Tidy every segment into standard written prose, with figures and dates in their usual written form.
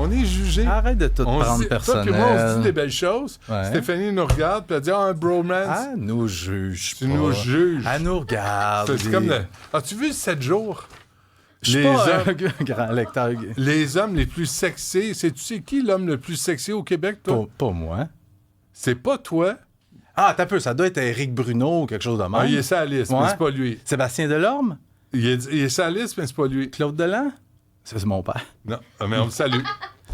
On est jugé. Arrête de tout prendre personnel. Toi et moi, on se dit des belles choses. Ouais. Stéphanie nous regarde, puis elle dit « Ah, un bromance. » Elle nous juge Tu pas. nous juges. Elle nous regarde. C'est comme As-tu vu 7 jours? Je suis pas un grand lecteur. Les hommes les plus sexy. Tu sais qui l'homme le plus sexy au Québec, toi? Pas moi. C'est pas toi. Ah, t'as peu, ça doit être Éric Bruno ou quelque chose de même. Ah, il est sur la liste, mais c'est pas lui. Sébastien Delorme? Il est sur la liste, mais c'est pas lui. Claude Delan? Ça, c'est mon père. Non, mais on le salue.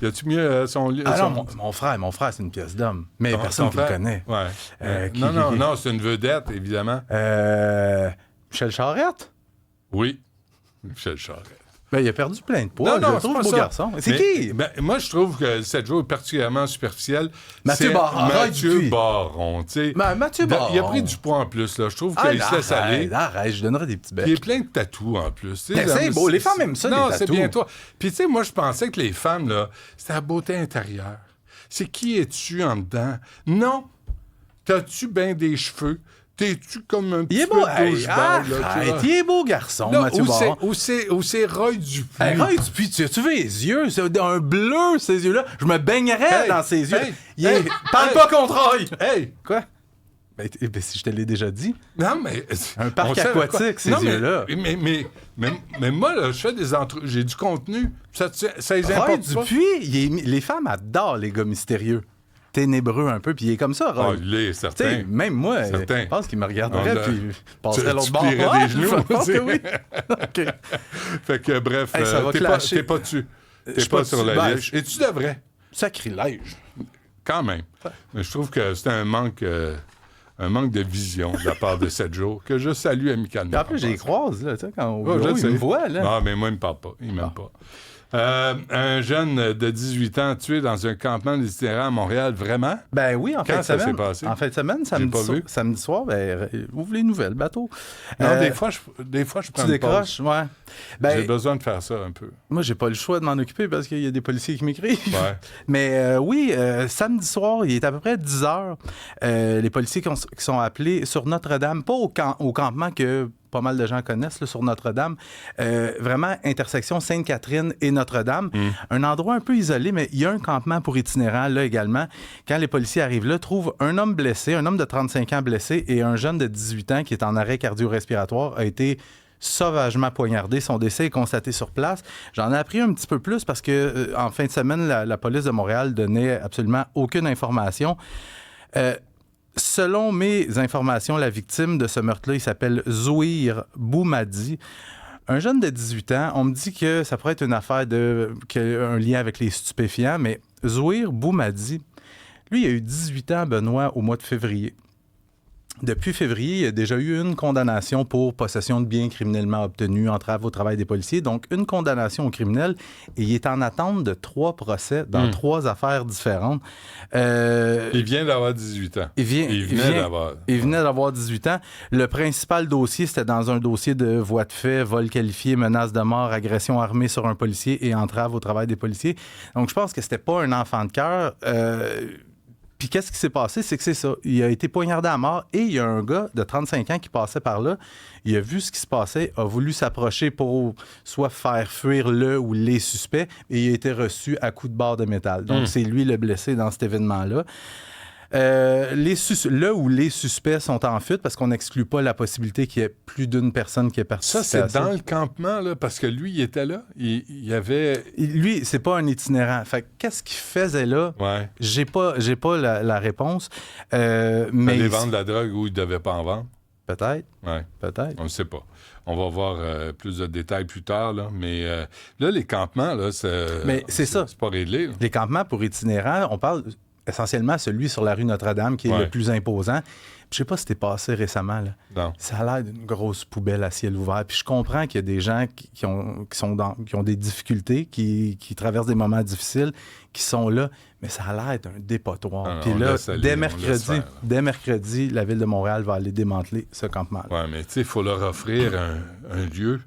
Y a-tu mieux son... Ah non, mon frère, c'est une pièce d'homme. Mais personne qui le connaît. Ouais. Non, c'est une vedette, évidemment. Michel Charette? Oui, Michel Charette. Ben, il a perdu plein de poids. Non, je trouve beau garçon. C'est qui? Moi, je trouve que 7 jours est particulièrement superficiel. Mathieu Baron. Mathieu Baron, tu sais. Mathieu Baron. Il a pris du poids en plus, là. Je trouve qu'il se laisse aller. Arrête, je donnerais des petits becs. Il est plein de tatous en plus. C'est beau, les femmes aiment ça, les tatous. Non, c'est bien toi. Puis tu sais, moi, je pensais que les femmes, là, c'était la beauté intérieure. C'est qui es-tu en dedans? Non. T'as-tu bien des cheveux? T'es-tu comme un petit peu douchebag, là? Il est beau garçon, non, Mathieu Baron. Ou c'est Roy Dupuis. Roy Dupuis, tu veux les yeux? C'est un bleu, ces yeux-là. Je me baignerais dans ses yeux. Parle pas contre Roy! Hey! Quoi? Ben, si je te l'ai déjà dit. Non, mais... Un parc aquatique, ces yeux-là. Mais moi, là, je fais des j'ai du contenu. Ça les importe Roy pas. Dupuis, les femmes adorent les gars mystérieux. Ténébreux un peu, puis il est comme ça, Roy. Ah, il est certain. T'sais, même moi, je pense qu'il me regarderait, puis passerait l'autre bord. Tu plierais des genoux. Je pense que oui. OK. Fait que, bref, t'es pas dessus. T'es pas sur la liste. Et tu devrais. Sacrilège. Quand même. Mais je trouve que c'est un manque de vision de la part de 7 jours, que je salue amicalement. Après, je les croise, là, tu sais, quand on il me voit, là. Non, mais moi, il me parle pas. Il m'aime pas. Un jeune de 18 ans tué dans un campement d'itinérants à Montréal, vraiment? Ben oui, en fin de semaine. Quand ça s'est passé? En fin de semaine, samedi soir, ben, ouvre les nouvelles, bateau. Non, des fois, je prends une pause. Ouais. Ben, j'ai besoin de faire ça un peu. Moi, j'ai pas le choix de m'en occuper parce qu'il y a des policiers qui m'écrivent. Ouais. Mais oui, samedi soir, il est à peu près 10 heures. Les policiers qui sont appelés sur Notre-Dame, pas au campement que pas mal de gens connaissent, là, sur Notre-Dame. Vraiment, intersection Sainte-Catherine et Notre-Dame. Un endroit un peu isolé, mais il y a un campement pour itinérants là également. Quand les policiers arrivent là, trouvent un homme blessé, un homme de 35 ans blessé et un jeune de 18 ans qui est en arrêt cardio-respiratoire a été sauvagement poignardé. Son décès est constaté sur place. J'en ai appris un petit peu plus parce que en fin de semaine, la police de Montréal donnait absolument aucune information. Selon mes informations, la victime de ce meurtre-là, il s'appelle Zouhir Boumadi. Un jeune de 18 ans, on me dit que ça pourrait être une affaire qui a un lien avec les stupéfiants, mais Zouhir Boumadi, lui, il a eu 18 ans, Benoît, au mois de février. Depuis février, il y a déjà eu une condamnation pour possession de biens criminellement obtenus, entrave au travail des policiers. Donc, une condamnation au criminel. Et il est en attente de 3 procès dans 3 affaires différentes. Il vient d'avoir 18 ans. Il venait d'avoir 18 ans. Le principal dossier, c'était dans un dossier de voie de fait, vol qualifié, menace de mort, agression armée sur un policier et entrave au travail des policiers. Donc, je pense que c'était pas un enfant de cœur. Puis qu'est-ce qui s'est passé? C'est que c'est ça. Il a été poignardé à mort et il y a un gars de 35 ans qui passait par là. Il a vu ce qui se passait, a voulu s'approcher pour soit faire fuir le ou les suspects et il a été reçu à coups de barre de métal. Donc, c'est lui le blessé dans cet événement-là. Le ou les suspects sont en fuite parce qu'on n'exclut pas la possibilité qu'il y ait plus d'une personne qui ait participé. Ça, c'est dans le campement, là, parce que lui, il était là. Il y avait... Lui, c'est pas un itinérant. Fait qu'est-ce qu'il faisait là? Ouais. J'ai pas la réponse. Mais aller vendre de la drogue où il devait pas en vendre? Peut-être. Ouais. Peut-être. On ne sait pas. On va voir plus de détails plus tard, là. Mais là, les campements, là, c'est ça. C'est pas réglé. Là. Les campements pour itinérants, on parle essentiellement celui sur la rue Notre-Dame qui est le plus imposant. Je sais pas si t'es passé récemment. Là. Non. Ça a l'air d'une grosse poubelle à ciel ouvert. Puis je comprends qu'il y a des gens qui ont des difficultés, qui traversent des moments difficiles, qui sont là, mais ça a l'air d'être un dépotoir. Puis là, dès mercredi, la Ville de Montréal va aller démanteler ce campement-là. Oui, mais tu sais, il faut leur offrir un lieu.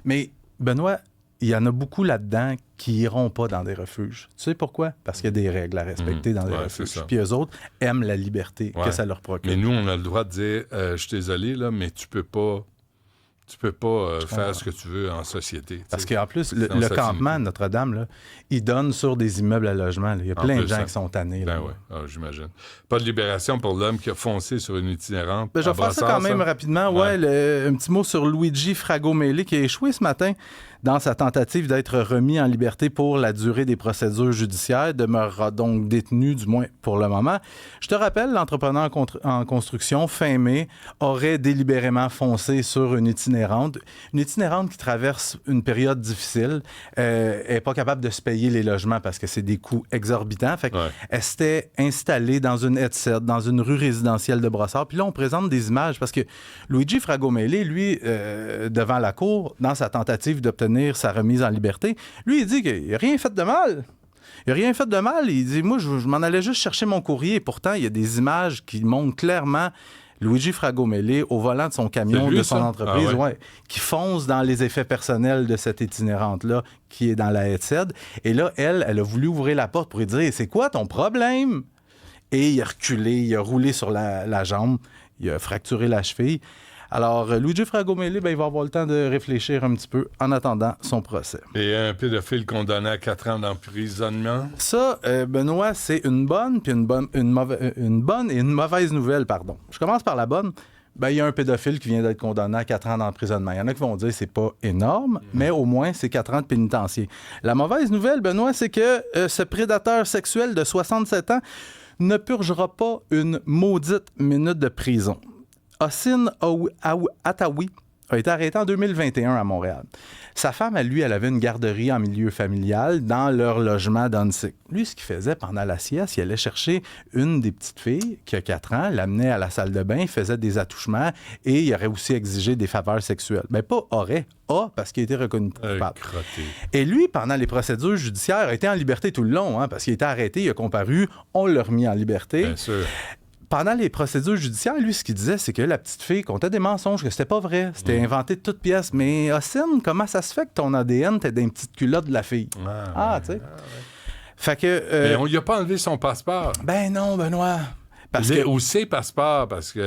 Mais Benoît, il y en a beaucoup là-dedans qui iront pas dans des refuges. Tu sais pourquoi? Parce qu'il y a des règles à respecter dans des refuges. Puis eux autres aiment la liberté que ça leur procure. Mais nous, on a le droit de dire, je suis désolé, là, mais tu peux pas Tu peux pas faire ce que tu veux en société. Parce qu'en plus, le campement de Notre-Dame, là, il donne sur des immeubles à logement. Là. Il y a plein de gens qui sont tannés. Ben oui, j'imagine. Pas de libération pour l'homme qui a foncé sur une itinérante. Je vais faire ça quand même rapidement. Ouais, un petit mot sur Luigi Fragomeli qui a échoué ce matin dans sa tentative d'être remis en liberté pour la durée des procédures judiciaires, demeurera donc détenu, du moins pour le moment. Je te rappelle, l'entrepreneur en construction, fin mai, aurait délibérément foncé sur une itinérante qui traverse une période difficile, n'est pas capable de se payer les logements parce que c'est des coûts exorbitants. Fait qu'elle s'était installée dans une headset, dans une rue résidentielle de Brossard. Puis là, on présente des images parce que Luigi Fragomeli, lui, devant la cour, dans sa tentative d'obtenir sa remise en liberté, lui, il dit qu'il n'a rien fait de mal. Il n'a rien fait de mal. Il dit, moi, je m'en allais juste chercher mon courrier. Et pourtant, il y a des images qui montrent clairement Luigi Fragomeli au volant de son camion, de son entreprise, qui fonce dans les effets personnels de cette itinérante-là qui est dans la headset. Et là, elle a voulu ouvrir la porte pour lui dire, c'est quoi ton problème? Et il a reculé, il a roulé sur la jambe, il a fracturé la cheville. Alors, Luigi Fragomeli, il va avoir le temps de réfléchir un petit peu en attendant son procès. Et un pédophile condamné à 4 ans d'emprisonnement? Ça, Benoît, c'est une bonne et une mauvaise nouvelle, pardon. Je commence par la bonne. Il y a un pédophile qui vient d'être condamné à 4 ans d'emprisonnement. Il y en a qui vont dire que c'est pas énorme, mais au moins, c'est 4 ans de pénitencier. La mauvaise nouvelle, Benoît, c'est que ce prédateur sexuel de 67 ans ne purgera pas une maudite minute de prison. Hossein Attaoui a été arrêté en 2021 à Montréal. Sa femme, elle avait une garderie en milieu familial dans leur logement d'Annecy. Lui, ce qu'il faisait pendant la sieste, il allait chercher une des petites filles qui a 4 ans, l'amenait à la salle de bain, il faisait des attouchements et il aurait aussi exigé des faveurs sexuelles. Pas aurait, parce qu'il a été reconnu coupable. Et lui, pendant les procédures judiciaires, a été en liberté tout le long, parce qu'il était arrêté, il a comparu, on l'a remis en liberté. Bien sûr. Pendant les procédures judiciaires, lui, ce qu'il disait, c'est que la petite fille comptait des mensonges, que c'était pas vrai. C'était inventé de toutes pièces. Mais Hossein, comment ça se fait que ton ADN t'es dans une petite culotte de la fille? Tu sais. Fait que... Mais on lui a pas enlevé son passeport. Ben non, Benoît. Ou ses passeports, parce qu'il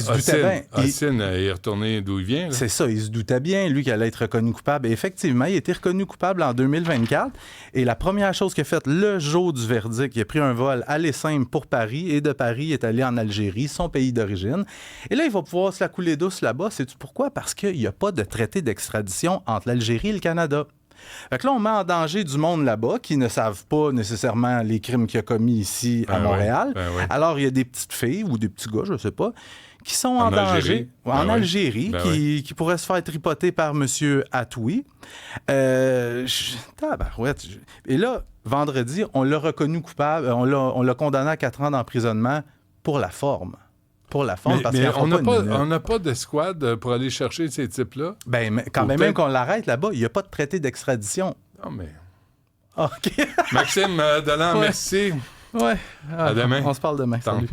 se doutait bien. Hossein est retourné d'où il vient. Là. C'est ça, il se doutait bien, lui, qu'il allait être reconnu coupable. Et effectivement, il a été reconnu coupable en 2024. Et la première chose qu'il a faite le jour du verdict, il a pris un vol aller simple pour Paris. Et de Paris, il est allé en Algérie, son pays d'origine. Et là, il va pouvoir se la couler douce là-bas. Sais-tu pourquoi? Parce qu'il n'y a pas de traité d'extradition entre l'Algérie et le Canada. Fait que là, on met en danger du monde là-bas qui ne savent pas nécessairement les crimes qu'il a commis ici à Montréal. Alors, il y a des petites filles ou des petits gars, je ne sais pas, qui sont en danger en Algérie, qui pourraient se faire tripoter par M. Attaoui. Et là, vendredi, on l'a reconnu coupable, on l'a condamné à 4 ans d'emprisonnement pour la forme. Mais on n'a pas d'escouade pour aller chercher ces types-là? Même qu'on l'arrête là-bas, il n'y a pas de traité d'extradition. Non, mais... OK. Maxime Delan, merci. Ouais. À demain. On se parle demain. Salut.